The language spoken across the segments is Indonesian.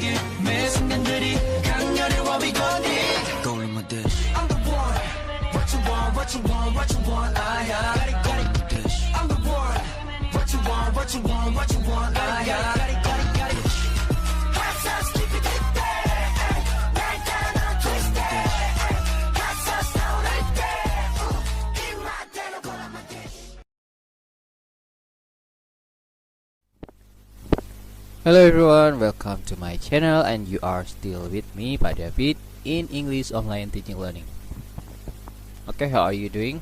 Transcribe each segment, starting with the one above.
느낄 매 순간들이 강렬해 what we gon' need Going with this I'm the one What you want, what you want, what you want Got it, got it I'm the one What you want, what you want, what you want got it, got it, got it, got it What's up, sleepy there 날 따라 twist it What's up, slow there 입맛 대놓고 나만 dish Hello everyone, welcome to my channel and you are still with me, Pak David, in English Online Teaching Learning. Okay, how are you doing?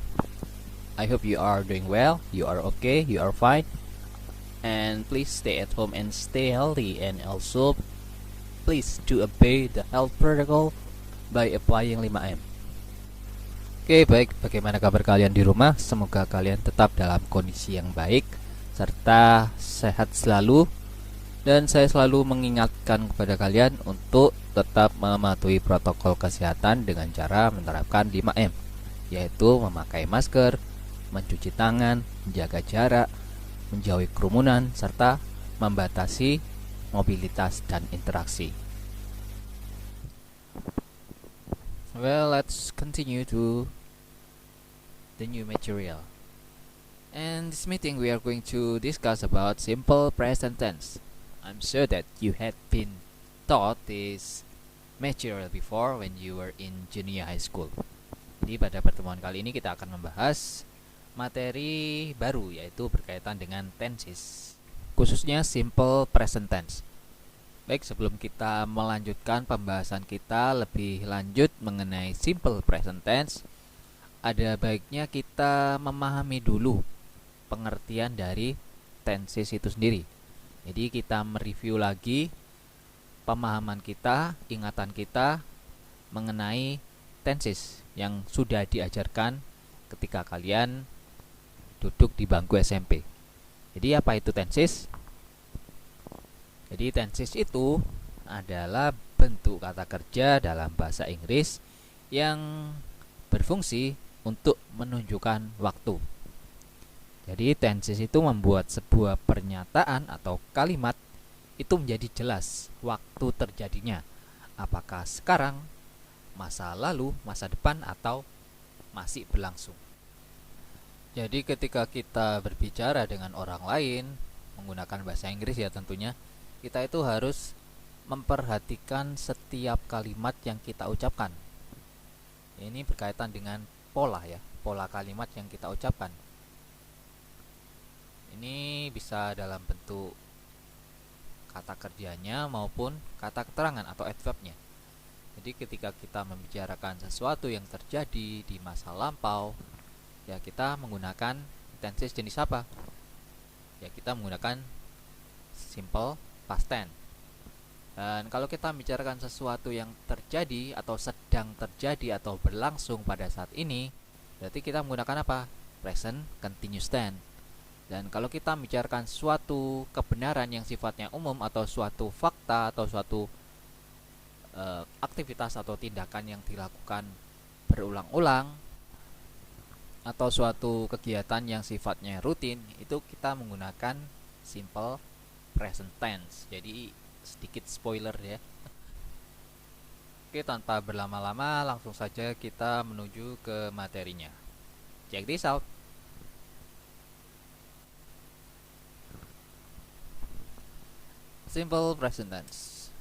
I hope you are doing well, you are okay, you are fine. And please stay at home and stay healthy, and also please to obey the health protocol by applying 5M. Oke, baik, bagaimana kabar kalian di rumah? Semoga kalian tetap dalam kondisi yang baik serta sehat selalu. Dan saya selalu mengingatkan kepada kalian untuk tetap mematuhi protokol kesehatan dengan cara menerapkan 5M, yaitu memakai masker, mencuci tangan, menjaga jarak, menjauhi kerumunan, serta membatasi mobilitas dan interaksi. Well, let's continue to the new material. And this meeting we are going to discuss about simple present tense. I'm sure that you had been taught this material before when you were in junior high school. Jadi pada pertemuan kali ini kita akan membahas materi baru, yaitu berkaitan dengan tenses, khususnya simple present tense. Baik, sebelum kita melanjutkan pembahasan kita lebih lanjut mengenai simple present tense, ada baiknya kita memahami dulu pengertian dari tenses itu sendiri. Jadi kita mereview lagi pemahaman kita, ingatan kita mengenai tenses yang sudah diajarkan ketika kalian duduk di bangku SMP. Jadi apa itu tenses? Jadi tenses itu adalah bentuk kata kerja dalam bahasa Inggris yang berfungsi untuk menunjukkan waktu. Jadi tenses itu membuat sebuah pernyataan atau kalimat itu menjadi jelas waktu terjadinya. Apakah sekarang, masa lalu, masa depan, atau masih berlangsung. Jadi ketika kita berbicara dengan orang lain menggunakan bahasa Inggris ya tentunya, kita itu harus memperhatikan setiap kalimat yang kita ucapkan. Ini berkaitan dengan pola ya, pola kalimat yang kita ucapkan. Ini bisa dalam bentuk kata kerjanya maupun kata keterangan atau adverbnya. Jadi ketika kita membicarakan sesuatu yang terjadi di masa lampau, ya kita menggunakan tenses jenis apa? Ya kita menggunakan simple past tense. Dan kalau kita membicarakan sesuatu yang terjadi atau sedang terjadi atau berlangsung pada saat ini, berarti kita menggunakan apa? Present continuous tense. Dan kalau kita membicarakan suatu kebenaran yang sifatnya umum atau suatu fakta atau suatu aktivitas atau tindakan yang dilakukan berulang-ulang atau suatu kegiatan yang sifatnya rutin, itu kita menggunakan simple present tense. Jadi sedikit spoiler ya. Oke, tanpa berlama-lama langsung saja kita menuju ke materinya. Check this out. Simple present tense.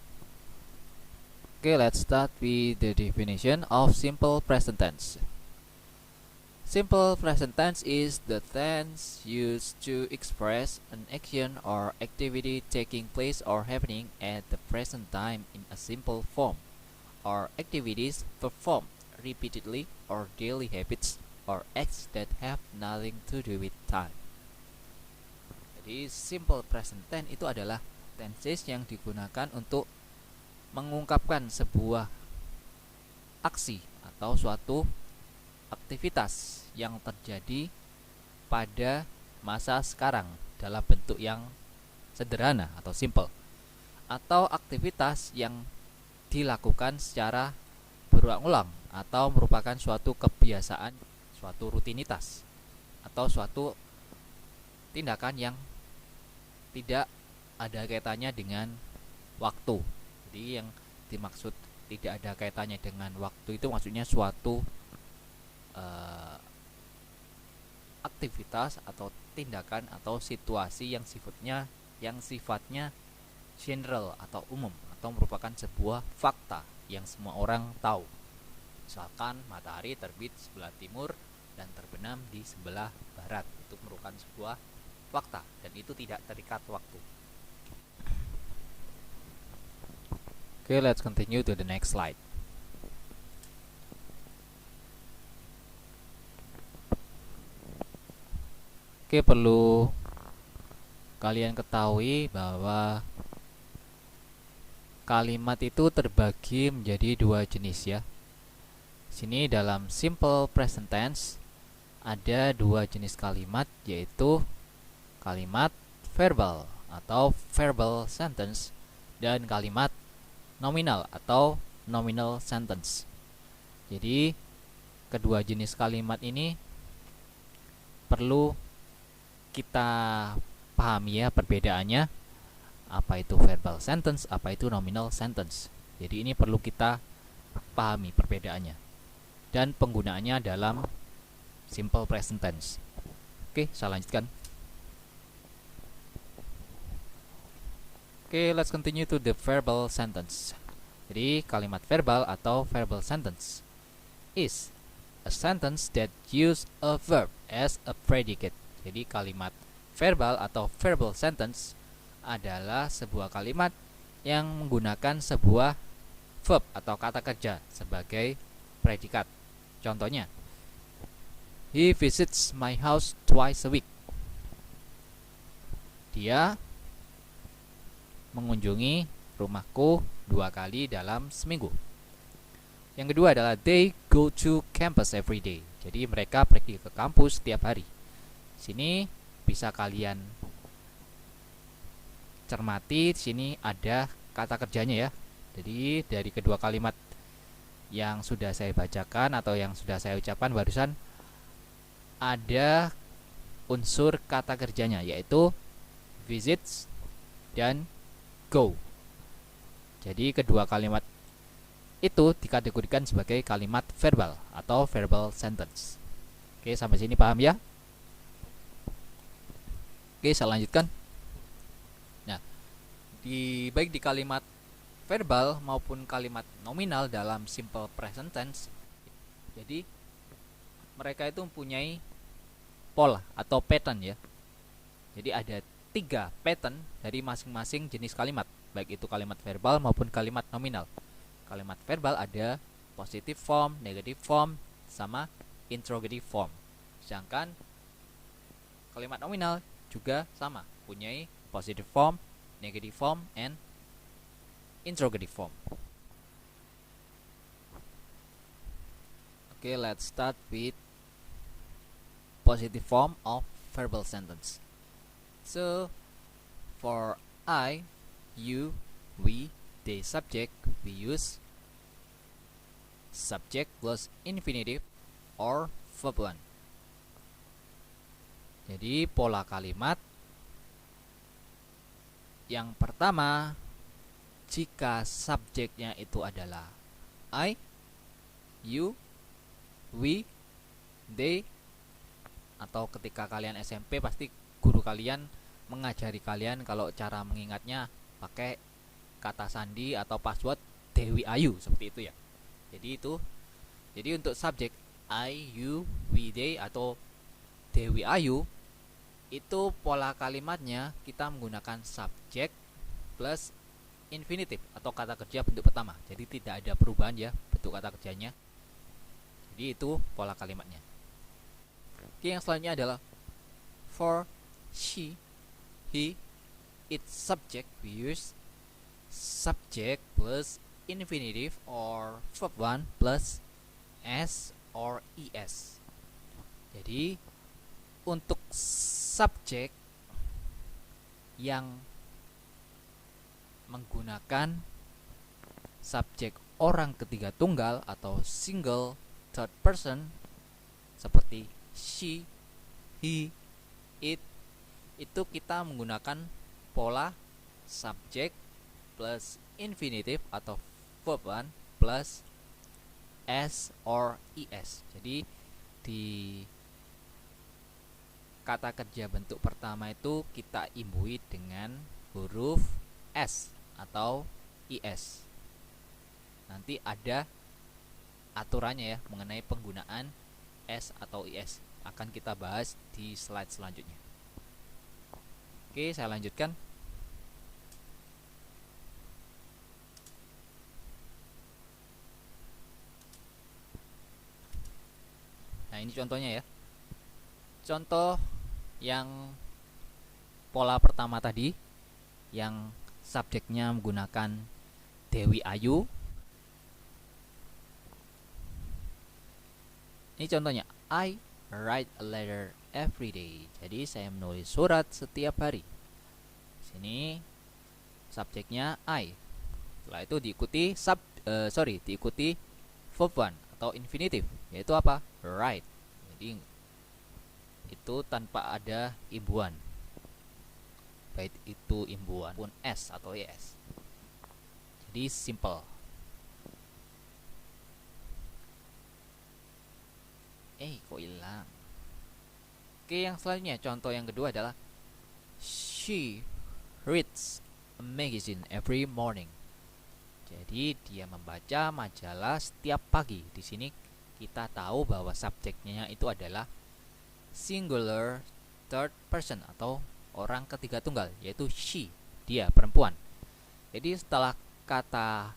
Okay, let's start with the definition of simple present tense. Simple present tense is the tense used to express an action or activity taking place or happening at the present time in a simple form, or activities performed repeatedly, or daily habits or acts that have nothing to do with time. Jadi simple present tense itu adalah tenses yang digunakan untuk mengungkapkan sebuah aksi atau suatu aktivitas yang terjadi pada masa sekarang dalam bentuk yang sederhana atau simple, atau aktivitas yang dilakukan secara berulang-ulang atau merupakan suatu kebiasaan, suatu rutinitas atau suatu tindakan yang tidak ada kaitannya dengan waktu. Jadi yang dimaksud tidak ada kaitannya dengan waktu itu maksudnya suatu aktivitas atau tindakan atau situasi yang sifatnya general atau umum atau merupakan sebuah fakta yang semua orang tahu. Misalkan matahari terbit sebelah timur dan terbenam di sebelah barat, itu merupakan sebuah fakta dan itu tidak terikat waktu. Okay, let's continue to the next slide. Oke, perlu kalian ketahui bahwa kalimat itu terbagi menjadi dua jenis ya. Sini dalam simple present tense ada dua jenis kalimat, yaitu kalimat verbal atau verbal sentence dan kalimat nominal atau nominal sentence. Jadi kedua jenis kalimat ini perlu kita pahami ya perbedaannya, apa itu verbal sentence, apa itu nominal sentence. Jadi ini perlu kita pahami perbedaannya dan penggunaannya dalam simple present tense. Oke, saya lanjutkan. Oke, let's continue to the verbal sentence. Jadi kalimat verbal atau verbal sentence is a sentence that use a verb as a predicate. Jadi kalimat verbal atau verbal sentence adalah sebuah kalimat yang menggunakan sebuah verb atau kata kerja sebagai predikat. Contohnya, he visits my house twice a week. Dia mengunjungi rumahku 2 kali dalam seminggu. Yang kedua adalah they go to campus every day. Jadi mereka pergi ke kampus setiap hari. Sini bisa kalian cermati, sini ada kata kerjanya ya. Jadi dari kedua kalimat yang sudah saya bacakan atau yang sudah saya ucapkan barusan ada unsur kata kerjanya, yaitu visits dan go. Jadi kedua kalimat itu dikategorikan sebagai kalimat verbal atau verbal sentence. Oke, sampai sini paham ya? Oke, saya lanjutkan. Nah, baik di kalimat verbal maupun kalimat nominal dalam simple present tense, jadi mereka itu mempunyai pola atau pattern ya. Jadi ada 3 pattern dari masing-masing jenis kalimat, baik itu kalimat verbal maupun kalimat nominal. Kalimat verbal ada positive form, negative form, sama interrogative form. Sedangkan kalimat nominal juga sama, punyai positive form, negative form, and interrogative form. Okay, let's start with positive form of verbal sentence. So, for I, you, we, they subject, we use subject plus infinitive or verb 1. Jadi pola kalimat yang pertama, jika subjeknya itu adalah I, you, we, they, atau ketika kalian SMP pasti guru kalian mengajari kalian kalau cara mengingatnya pakai kata sandi atau password Dewi Ayu seperti itu ya. Jadi untuk subjek I, you, we, they atau Dewi Ayu itu pola kalimatnya kita menggunakan subjek plus infinitive atau kata kerja bentuk pertama. Jadi tidak ada perubahan ya bentuk kata kerjanya. Jadi itu pola kalimatnya. Oke, yang selanjutnya adalah for she, he, its subject, we use subject plus infinitive or verb 1 plus s or es. Jadi untuk subjek yang menggunakan subjek orang ketiga tunggal atau single third person seperti she, he, it, itu kita menggunakan pola subjek plus infinitive atau verb 1 plus s or es. Jadi di kata kerja bentuk pertama itu kita imbui dengan huruf s atau is. Nanti ada aturannya ya mengenai penggunaan s atau is. Akan kita bahas di slide selanjutnya. Oke, saya lanjutkan. Nah, ini contohnya ya. Contoh yang pola pertama tadi, yang subjeknya menggunakan Dewi Ayu. Ini contohnya, I write a letter every day. Jadi saya menulis surat setiap hari. Sini subjeknya I. Setelah itu diikuti diikuti verb 1 atau infinitive, yaitu apa? Write. Jadi itu tanpa ada imbuhan, baik itu imbuhan pun s atau es. Jadi simple. Kok hilang? Oke, yang selanjutnya contoh yang kedua adalah she reads a magazine every morning. Jadi dia membaca majalah setiap pagi. Di sini kita tahu bahwa subjeknya itu adalah singular third person atau orang ketiga tunggal, yaitu she, dia, perempuan. Jadi setelah kata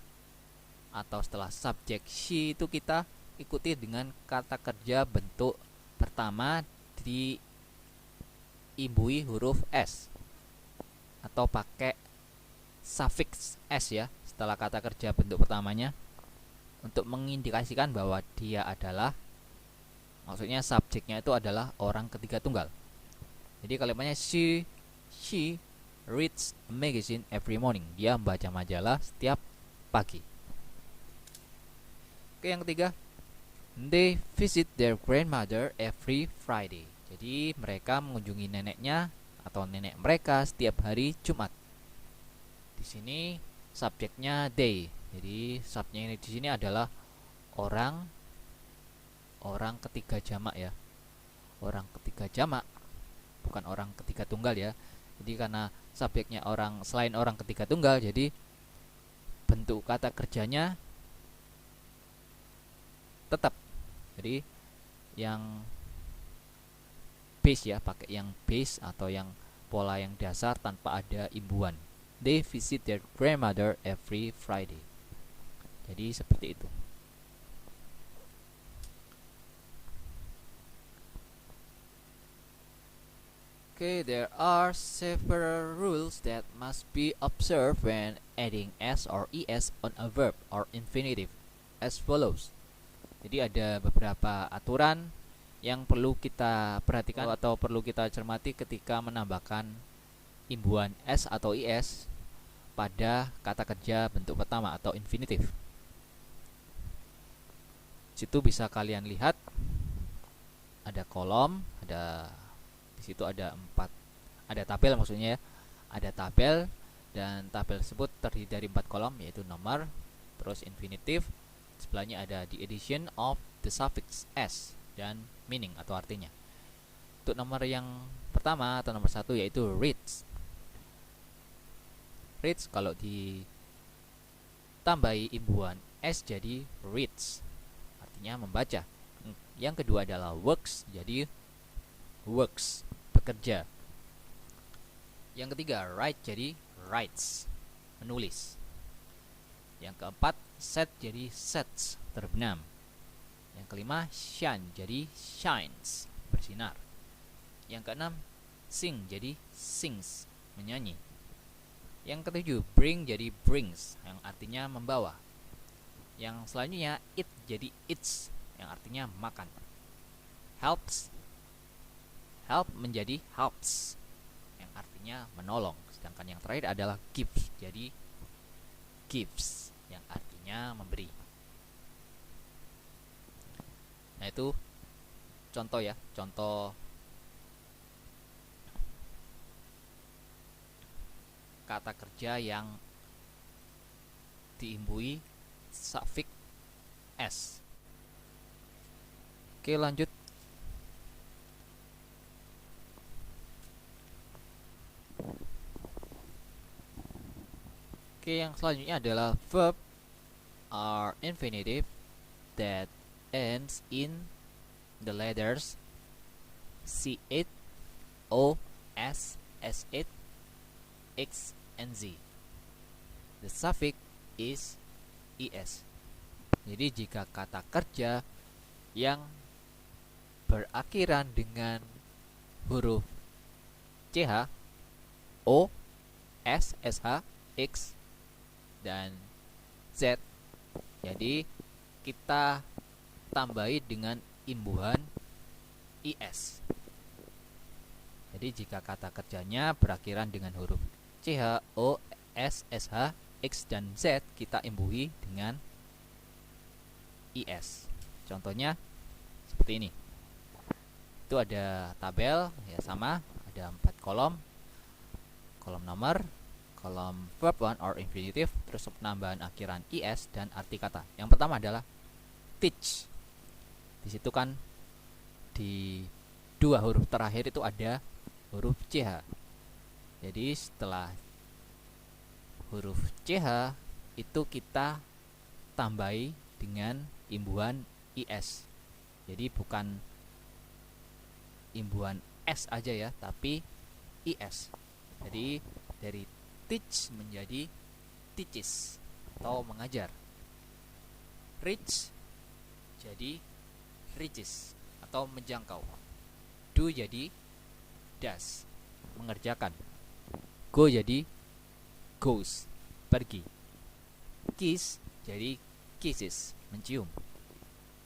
atau setelah subjek she itu kita ikuti dengan kata kerja bentuk pertama diimbui huruf s atau pakai suffix s ya setelah kata kerja bentuk pertamanya untuk mengindikasikan bahwa dia adalah, maksudnya subjeknya itu adalah orang ketiga tunggal. Jadi kalimatnya she reads a magazine every morning. Dia membaca majalah setiap pagi. Oke, yang ketiga, they visit their grandmother every Friday. Jadi mereka mengunjungi neneknya atau nenek mereka setiap hari Jumat. Di sini subjeknya they. Jadi subjeknya di sini adalah orang ketiga jamak ya. Orang ketiga jamak, bukan orang ketiga tunggal ya. Jadi karena subjeknya orang selain orang ketiga tunggal, jadi bentuk kata kerjanya tetap. Jadi yang base ya, pakai yang base atau yang pola yang dasar tanpa ada imbuhan. They visit their grandmother every Friday. Jadi seperti itu. Okay, there are several rules that must be observed when adding s or es on a verb or infinitive as follows. Jadi ada beberapa aturan yang perlu kita perhatikan atau perlu kita cermati ketika menambahkan imbuhan s atau is pada kata kerja bentuk pertama atau infinitive. Situ bisa kalian lihat ada kolom, di situ ada tabel maksudnya ya. Ada tabel dan tabel tersebut terdiri dari 4 kolom, yaitu nomor, terus infinitive, sebelahnya ada the addition of the suffix s dan meaning atau artinya. Untuk nomor yang pertama atau nomor 1 yaitu reads. Reads kalau ditambahi imbuhan s jadi reads, artinya membaca. Yang kedua adalah works, jadi works, bekerja. Yang ketiga write, jadi writes, menulis. Yang keempat set, jadi sets, terbenam. Yang kelima shine, jadi shines, bersinar. Yang keenam sing, jadi sings, menyanyi. Yang ketujuh bring, jadi brings, yang artinya membawa. Yang selanjutnya eat, jadi eats, yang artinya makan. Helps, help menjadi helps, yang artinya menolong. Sedangkan yang terakhir adalah gives, jadi gives, yang artinya memberi. Nah, itu contoh ya, contoh kata kerja yang diimbui suffix s. Oke, lanjut. Oke, yang selanjutnya adalah verb are infinitive that ends in the letters C8, O, S, S8, X, and Z. The suffix is es. Jadi jika kata kerja yang berakhiran dengan huruf CH, O, S, SH, X, dan Z, jadi kita tambahi dengan imbuhan is. Jadi jika kata kerjanya berakhiran dengan huruf CH, O, S, SH, X, dan Z, kita imbuhi dengan is. Contohnya seperti ini. Itu ada tabel, ya sama, ada 4 kolom. Kolom nomor, kolom verb 1 or infinitive, terus penambahan akhiran is dan arti kata. Yang pertama adalah teach. Di situ kan di 2 huruf terakhir itu ada huruf CH. Jadi setelah huruf CH itu kita tambahi dengan imbuhan is. Jadi bukan imbuhan s aja ya, tapi is. Jadi dari teach menjadi teaches atau mengajar. Reach jadi reaches atau menjangkau. Do jadi does, mengerjakan. Go jadi goes, pergi. Kiss jadi kisses, mencium.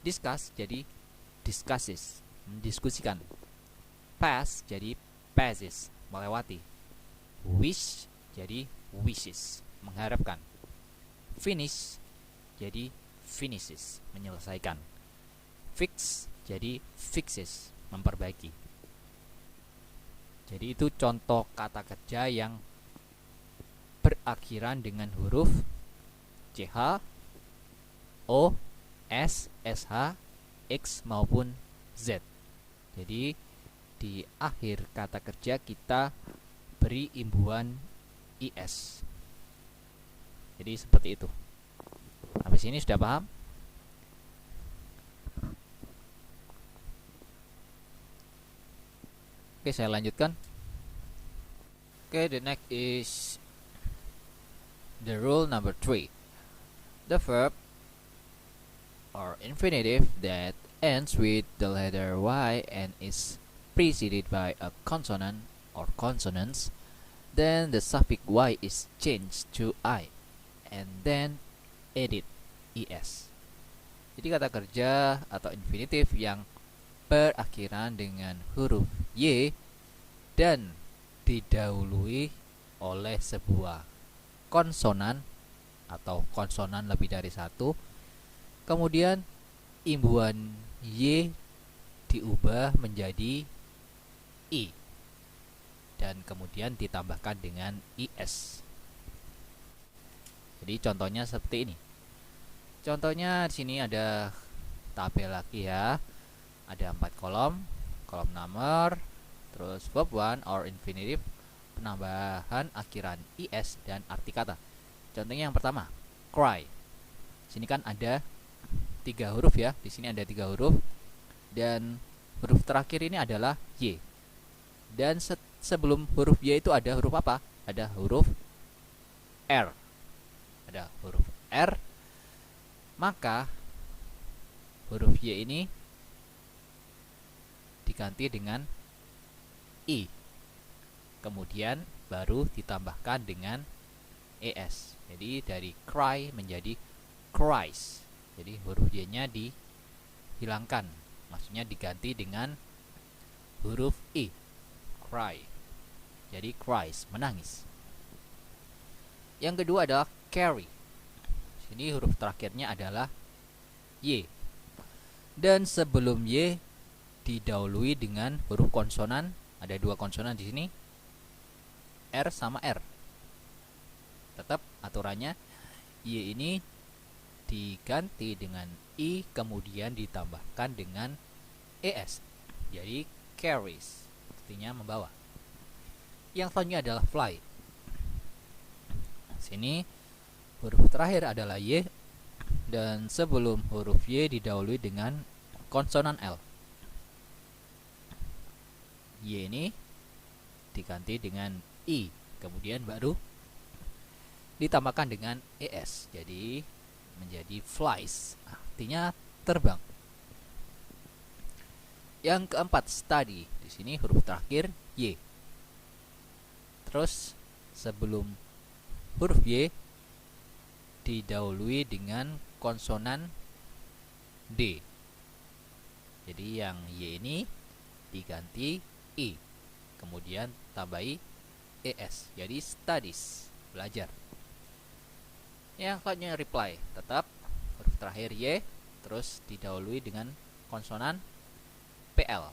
Discuss jadi discusses, mendiskusikan. Pass jadi passes, melewati. Wish jadi wishes, mengharapkan. Finish jadi finishes, menyelesaikan. Fix jadi fixes, memperbaiki. Jadi itu contoh kata kerja yang berakhiran dengan huruf CH, O, S, SH, X maupun Z. Jadi di akhir kata kerja kita beri imbuhan is. Jadi seperti itu. Sampai sini sudah paham? Oke, saya lanjutkan. Oke, the next is the rule number 3. The verb or infinitive that ends with the letter Y and is preceded by a consonant or consonants, then the suffix Y is changed to I and then added es. Jadi kata kerja atau infinitif yang berakhiran dengan huruf Y dan didahului oleh sebuah konsonan atau konsonan lebih dari satu, kemudian imbuhan Y diubah menjadi I dan kemudian ditambahkan dengan is. Jadi contohnya seperti ini. Contohnya di sini ada tabel lagi ya. Ada 4 kolom, kolom nomor, terus verb 1 or infinitive, penambahan akhiran is dan arti kata. Contohnya yang pertama, cry. Sini kan ada 3 huruf ya. Di sini ada 3 huruf dan huruf terakhir ini adalah Y. Dan sebelum huruf Y itu ada huruf apa? Ada huruf R. Ada huruf R. Maka huruf Y ini diganti dengan I. Kemudian baru ditambahkan dengan es. Jadi dari cry menjadi cries. Jadi huruf Y-nya dihilangkan. Maksudnya diganti dengan huruf I. Cry. Jadi cries, menangis. Yang kedua adalah carry. Sini huruf terakhirnya adalah Y. Dan sebelum Y didahului dengan huruf konsonan. Ada 2 konsonan di sini. R sama R. Tetap aturannya Y ini diganti dengan I kemudian ditambahkan dengan ES. Jadi carries, artinya membawa. Yang selanjutnya adalah fly. Sini huruf terakhir adalah Y dan sebelum huruf Y didahului dengan konsonan L. Y ini diganti dengan I, kemudian baru ditambahkan dengan ES. Jadi menjadi flies, artinya terbang. Yang keempat, study. Di sini huruf terakhir Y. Terus sebelum huruf Y didahului dengan konsonan D. Jadi yang Y ini diganti I, kemudian tambahi ES. Jadi studies, belajar. Yang selanjutnya reply, tetap huruf terakhir Y, terus didahului dengan konsonan PL.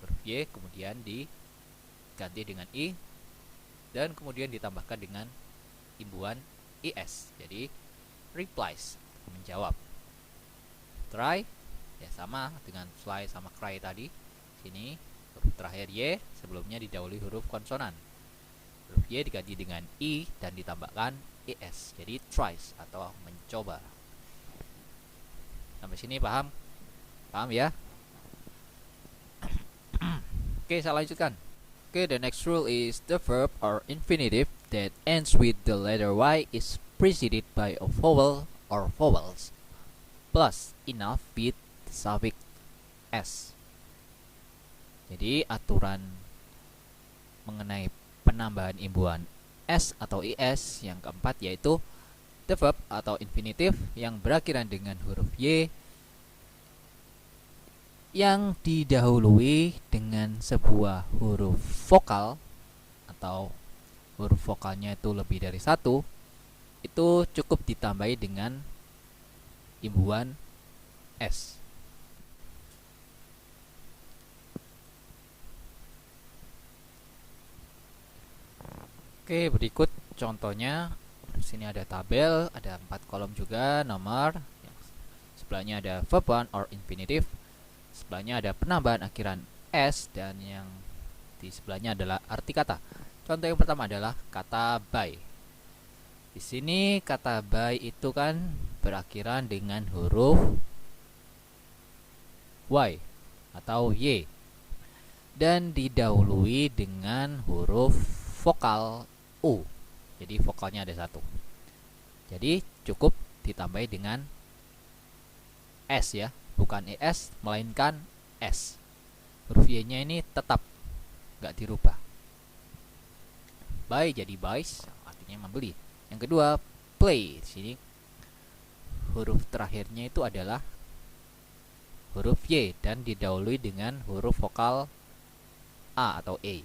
Huruf Y kemudian diganti dengan I, dan kemudian ditambahkan dengan imbuhan IS. Jadi replies, menjawab. Try, ya sama dengan fly sama cry tadi. Sini huruf terakhir Y, sebelumnya didahului huruf konsonan. Huruf Y diganti dengan I dan ditambahkan ES. Jadi tries atau mencoba. Sampai sini paham? Paham ya? Oke, saya lanjutkan. Oke, the next rule is the verb or infinitive that ends with the letter Y is preceded by a vowel or vowels plus enough with the suffix S. Jadi aturan mengenai penambahan imbuhan S atau IS yang keempat yaitu the verb atau infinitive yang berakhiran dengan huruf Y yang didahului dengan sebuah huruf vokal atau huruf vokalnya itu lebih dari satu, itu cukup ditambahi dengan imbuhan S. Oke, berikut contohnya. Di sini ada tabel, ada 4 kolom juga, nomor. Sebelahnya ada verb 1 or infinitive. Sebelahnya ada penambahan akhiran S, dan yang di sebelahnya adalah arti kata. Contoh yang pertama adalah kata by. Di sini kata by itu kan berakhiran dengan huruf Y atau Y dan didahului dengan huruf vokal U. Jadi vokalnya ada satu. Jadi cukup ditambahi dengan S ya, bukan ES melainkan S. Huruf Y nya ini tetap nggak dirubah. Buy jadi buys, artinya membeli. Yang kedua play. Di sini huruf terakhirnya itu adalah huruf Y dan didahului dengan huruf vokal A atau E.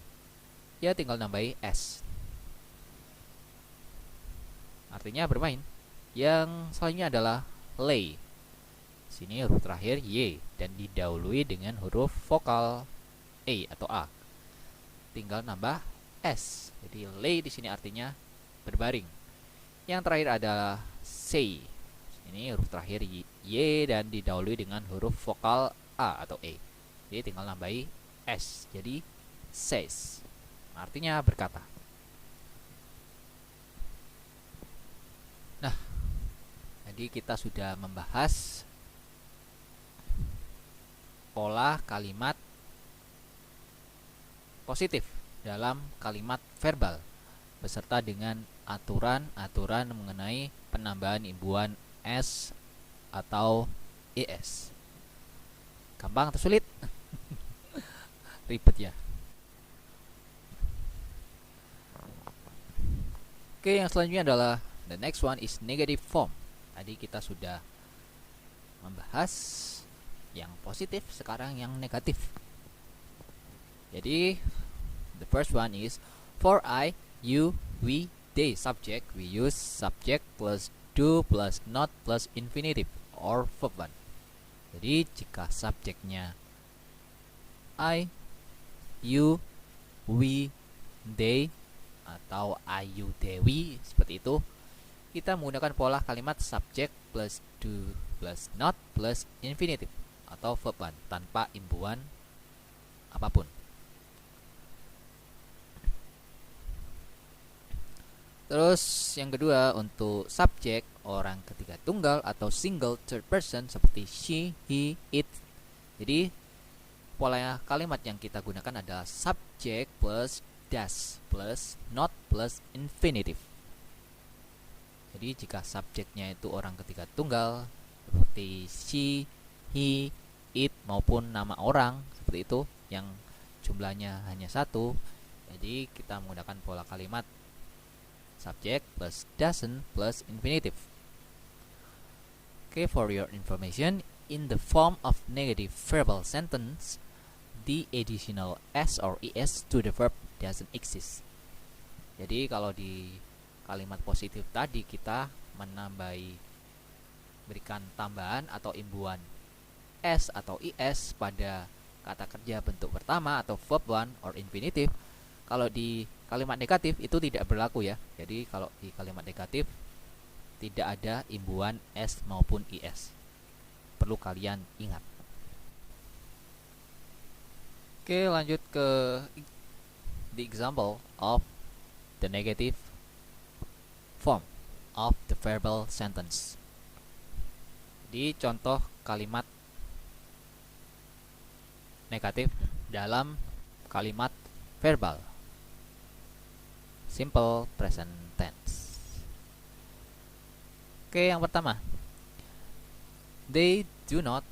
Ya tinggal nambahi S. Artinya bermain. Yang selanjutnya adalah lay. Sini huruf terakhir Y dan didahului dengan huruf vokal E atau A. Tinggal nambah S. Jadi lay di sini artinya berbaring. Yang terakhir adalah say. Ini huruf terakhir Y dan didahului dengan huruf vokal A atau E. Jadi tinggal nambahi S. Jadi says. Artinya berkata. Nah, jadi kita sudah membahas pola kalimat positif dalam kalimat verbal beserta dengan aturan-aturan mengenai penambahan imbuhan S atau ES. Gampang atau sulit? Ribet ya. Oke, yang selanjutnya adalah the next one is negative form. Tadi kita sudah membahas yang positif, sekarang yang negatif. Jadi the first one is for I, you, we, they subject, we use subject plus do plus not plus infinitive or verb 1. Jadi jika subjeknya I, you, we, they atau I, you, they, we seperti itu, kita menggunakan pola kalimat subject plus do plus not plus infinitive atau verb 1 tanpa imbuhan apapun. Terus yang kedua, untuk subjek orang ketiga tunggal atau single third person seperti she, he, it. Jadi pola kalimat yang kita gunakan adalah subject plus does plus not plus infinitive. Jadi jika subjeknya itu orang ketiga tunggal seperti she, he, it maupun nama orang seperti itu yang jumlahnya hanya satu, jadi kita menggunakan pola kalimat subject plus doesn't plus infinitive. Okay, for your information, in the form of negative verbal sentence, the additional s or es to the verb doesn't exist. Jadi kalau di kalimat positif tadi kita berikan tambahan atau imbuhan s atau is pada kata kerja bentuk pertama atau verb 1 or infinitive. Kalau di kalimat negatif itu tidak berlaku ya. Jadi kalau di kalimat negatif tidak ada imbuhan s maupun is. Perlu kalian ingat. Oke, lanjut ke the example of the negative form of the verbal sentence. Di contoh kalimat negatif dalam kalimat verbal simple present tense. Oke, yang pertama, they do not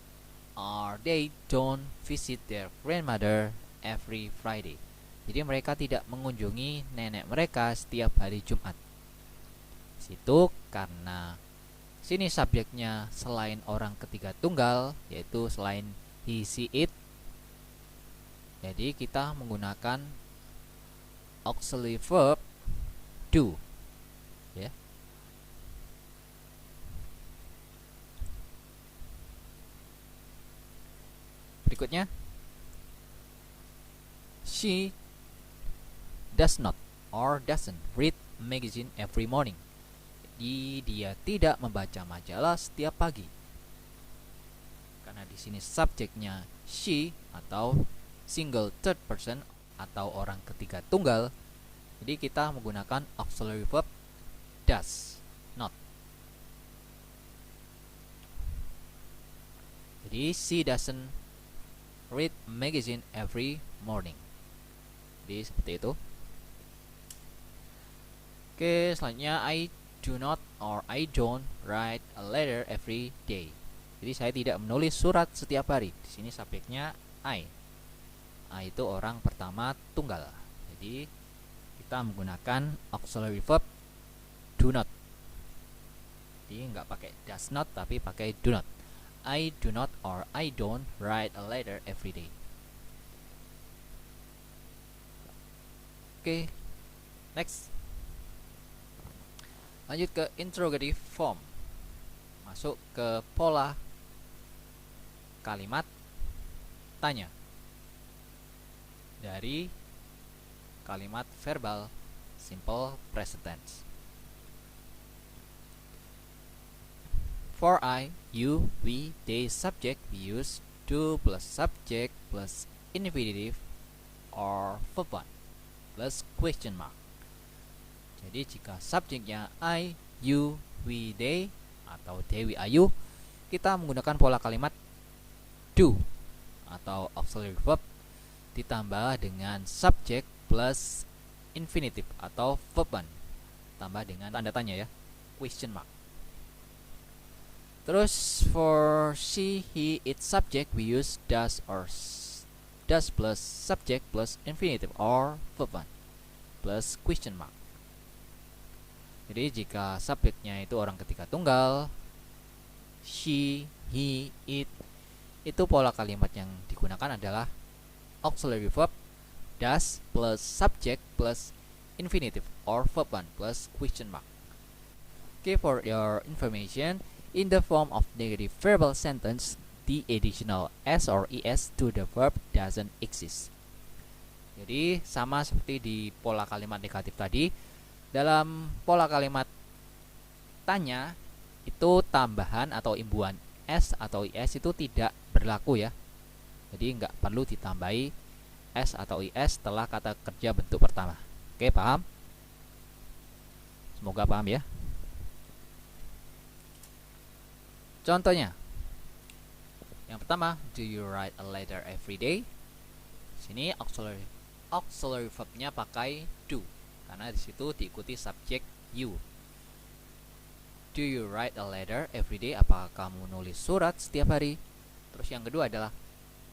or they don't visit their grandmother every Friday. Jadi mereka tidak mengunjungi nenek mereka setiap hari Jumat. Situ karena sini subjeknya selain orang ketiga tunggal, yaitu selain he, she, it. Jadi kita menggunakan auxiliary verb do, ya. Berikutnya, she does not or doesn't read magazine every morning. Jadi dia tidak membaca majalah setiap pagi. Karena di sini subjeknya she atau single third person atau orang ketiga tunggal, jadi kita menggunakan auxiliary verb does not. Jadi she doesn't read magazine every morning. Jadi seperti itu. Oke, selanjutnya I do not or I don't write a letter every day. Jadi saya tidak menulis surat setiap hari. Di sini subjeknya I. I itu orang pertama tunggal. Jadi kita menggunakan auxiliary verb do not. Jadi nggak pakai does not tapi pakai do not. I do not or I don't write a letter every day. Oke, next. Lanjut ke interrogative form. Masuk ke pola kalimat tanya dari kalimat verbal simple present tense. For I, you, we, they subject, we use do plus subject plus infinitive or verb 1 plus question mark. Jadi jika subjeknya I, you, we, they atau they, we, are, you, kita menggunakan pola kalimat do atau auxiliary verb ditambah dengan subject plus infinitive atau verb 1 tambah dengan tanda tanya ya, question mark. Terus for she, he, it subject we use does or does plus subject plus infinitive or verb 1 plus question mark. Jadi jika subjeknya itu orang ketiga tunggal, she, he, it, itu pola kalimat yang digunakan adalah auxiliary verb does plus subject plus infinitive or verb 1 plus question mark. Okay, for your information, in the form of negative verbal sentence, the additional s or es to the verb doesn't exist. Jadi sama seperti di pola kalimat negatif tadi, dalam pola kalimat katanya itu tambahan atau imbuhan S atau IS itu tidak berlaku ya. Jadi nggak perlu ditambahi S atau IS setelah kata kerja bentuk pertama. Oke, paham? Semoga paham ya. Contohnya, yang pertama, do you write a letter every day? Sini auxiliary verbnya pakai do, karena di situ diikuti subjek you. Do you write a letter every day? Apakah kamu nulis surat setiap hari? Terus yang kedua adalah,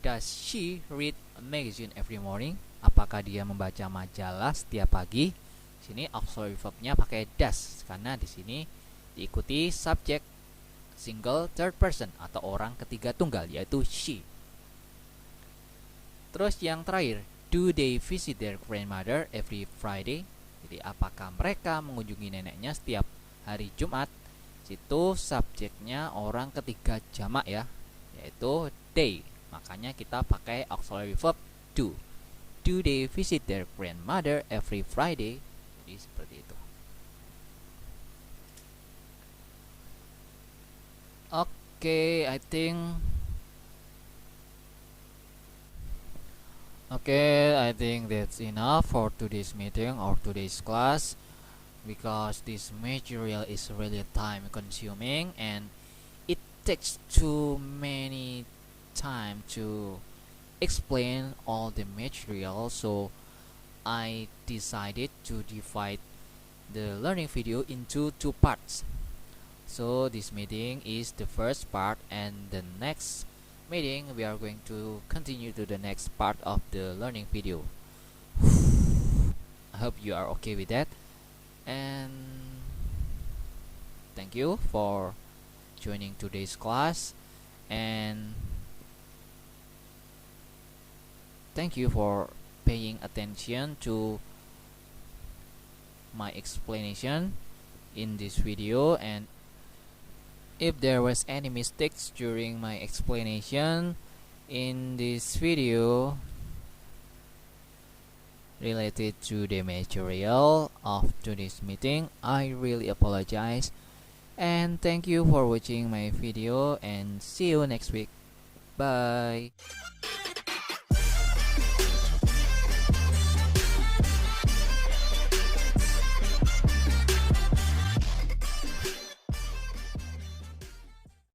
does she read a magazine every morning? Apakah dia membaca majalah setiap pagi? Sini auxiliary verbnya pakai does, karena di sini diikuti subjek single third person atau orang ketiga tunggal, yaitu she. Terus yang terakhir, do they visit their grandmother every Friday? Jadi apakah mereka mengunjungi neneknya setiap hari Jumat? Situ subjeknya orang ketiga jamak ya, yaitu they. Makanya kita pakai auxiliary verb do. Do they visit their grandmother every Friday? Jadi seperti itu. Okay, I think that's enough for today's meeting or today's class, because this material is really time consuming and it takes too many time to explain all the material, so I decided to divide the learning video into two parts. So this meeting is the first part, and the next meeting we are going to continue to the next part of the learning video. I hope you are okay with that, and thank you for joining today's class, and thank you for paying attention to my explanation in this video. And if there was any mistakes during my explanation in this video related to the material of today's meeting, I really apologize, and thank you for watching my video, and see you next week. Bye.